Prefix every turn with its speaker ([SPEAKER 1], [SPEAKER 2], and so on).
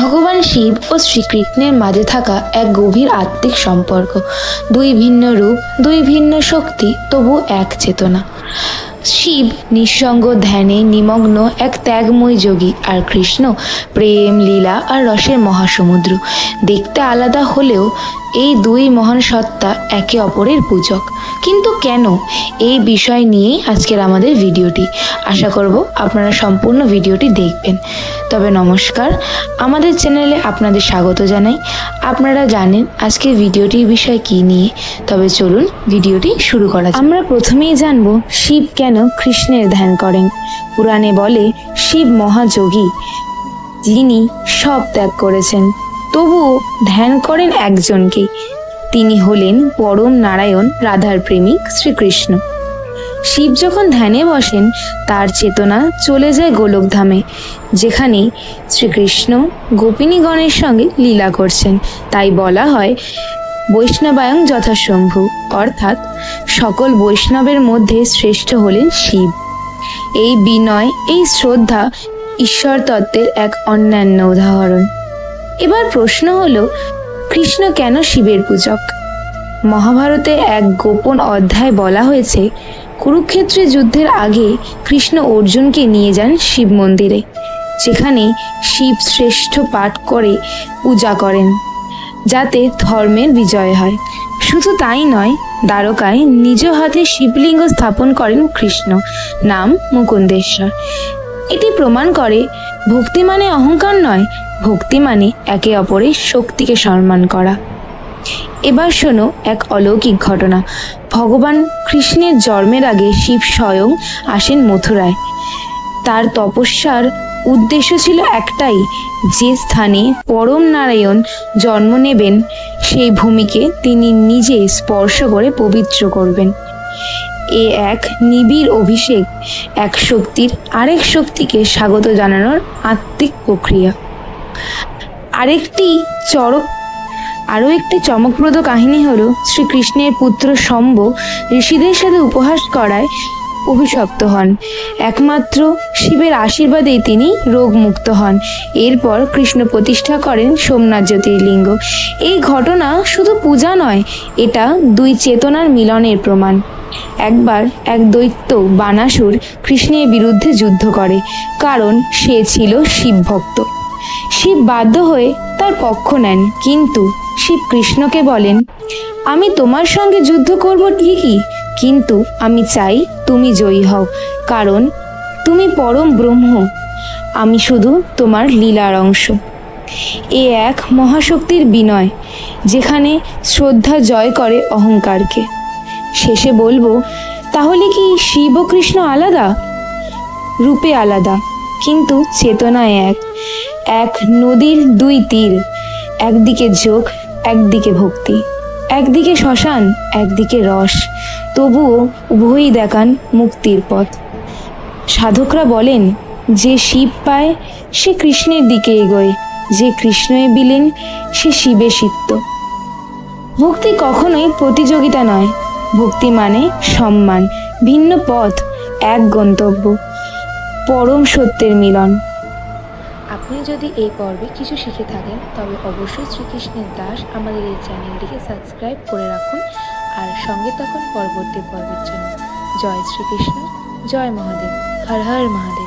[SPEAKER 1] ভগবান শিব ও শ্রীকৃষ্ণের মাঝে থাকা এক গভীর আত্মিক সম্পর্ক। দুই ভিন্ন রূপ, দুই ভিন্ন শক্তি, তবু এক চেতনা। শিব নিঃসঙ্গ ধ্যানে নিমগ্ন এক ত্যাগময় যোগী, আর কৃষ্ণ প্রেম, লীলা আর রসের মহাসমুদ্র। দেখতে আলাদা হলেও এই দুই মহান সত্তা একে অপরের পূজক। কিন্তু কেন? এই বিষয় নিয়েই আজকের আমাদের ভিডিওটি। আশা করব আপনারা সম্পূর্ণ ভিডিওটি দেখবেন। তবে নমস্কার, আমাদের চ্যানেলে আপনাদের স্বাগত জানাই। আপনারা জানেন আজকের ভিডিওটির বিষয় কি নিয়ে, তবে চলুন ভিডিওটি শুরু করা যাক। আমরা প্রথমেই জানব শিব কেন কৃষ্ণের ধ্যান করেন। পুরাণে বলে শিব মহাযোগী, যিনি সব ত্যাগ করেছেন, তবুও ধ্যান করেন একজনকেই। তিনি হলেন পরম নারায়ণ, রাধার প্রেমিক শ্রীকৃষ্ণ। শিব যখন ধ্যানে বসেন, তার চেতনা চলে যায় গোলকধামে, যেখানে শ্রীকৃষ্ণ গোপিনীগণের সঙ্গে লীলা করছেন। তাই বলা হয় বৈষ্ণবায়ং যথাশম্ভু, অর্থাৎ সকল বৈষ্ণবের মধ্যে শ্রেষ্ঠ হলেন শিব। এই বিনয়, এই শ্রদ্ধা ঈশ্বর তত্ত্বের এক অন্যান্য উদাহরণ। এবার প্রশ্ন হলো, কৃষ্ণ কেন শিবের পূজক? মহাভারতে এক গোপন অধ্যায় বলা হয়েছে, কুরুক্ষেত্রের যুদ্ধের আগে কৃষ্ণ অর্জুনকে নিয়ে যান শিব মন্দিরে, যেখানে শিব শ্রেষ্ঠ পাঠ করে পূজা করেন, যাতে ধর্মের বিজয় হয়। শুধু তাই নয়, দ্বারকায় নিজ হাতে শিবলিঙ্গ স্থাপন করেন কৃষ্ণ, নাম মুকুন্দেশ্বর। এটি প্রমাণ করে ভক্তি মানে অহংকার নয়, ভক্তি মানে একে অপরের শক্তিকে সম্মান করা। এবার শোনো এক অলৌকিক ঘটনা। ভগবান কৃষ্ণের জন্মের আগে শিব স্বয়ং আসেন মথুরায়। তার তপস্যার উদ্দেশ্য ছিল একটাই, যে স্থানে পরম নারায়ণ জন্ম নেবেন, সেই ভূমিকে তিনি নিজে স্পর্শ করে পবিত্র করবেন। এ এক নিবিড় অভিষেক, এক শক্তির আরেক শক্তিকে স্বাগত জানানোর আত্মিক প্রক্রিয়া। আরও একটি চমকপ্রদ কাহিনী হলো, শ্রীকৃষ্ণের পুত্র শম্ভ ঋষিদের সাথে উপহাস করায় অভিশপ্ত হন। একমাত্র শিবের আশীর্বাদেই তিনি রোগমুক্ত হন। এরপর কৃষ্ণ প্রতিষ্ঠা করেন সোমনাথ জ্যোতির্লিঙ্গ। এই ঘটনা শুধু পূজা নয়, এটা দুই চেতনার মিলনের প্রমাণ। একবার এক দৈত্য বানাসুর কৃষ্ণের বিরুদ্ধে যুদ্ধ করে, কারণ সে ছিল শিব ভক্ত। শিব বাধ্য হয়ে তার পক্ষ নেন, কিন্তু শিব কৃষ্ণকে বলেন, আমি তোমার সঙ্গে যুদ্ধ করব ঠিকই, কিন্তু আমি চাই তুমি জয়ী হও, কারণ তুমি পরম ব্রহ্ম, আমি শুধু তোমার লীলার অংশ। এ এক মহাশক্তির বিনয়, যেখানে শ্রদ্ধা জয় করে অহংকারকে। শেষে বলবো, তাহলে কি শিব ও কৃষ্ণ আলাদা? রূপে আলাদা, কিন্তু চেতনায় এক। এক নদীর দুই তীর, একদিকে যোগ, একদিকে ভক্তি, একদিকে শ্মশান, একদিকে রস, তবুও উভয়ই দেখান মুক্তির পথ। সাধকরা বলেন, যে শিব পায় সে কৃষ্ণের দিকে এগোয়, যে কৃষ্ণে বিলীন সে শিবে সিক্ত। ভক্তি কখনোই প্রতিযোগিতা নয়, ভক্তি মানে সম্মান, ভিন্ন পথ, এক গন্তব্য, পরম সত্যের মিলন। আপনি যদি এই পর্বে কিছু শিখে থাকেন, তবে অবশ্যই শ্রীকৃষ্ণের দাস আমাদের এই চ্যানেলটিকে সাবস্ক্রাইব করে রাখুন, আর সঙ্গে থাকুন পরবর্তী পর্বের জন্য। জয় শ্রীকৃষ্ণ, জয় মহাদেব, হর হর মহাদেব।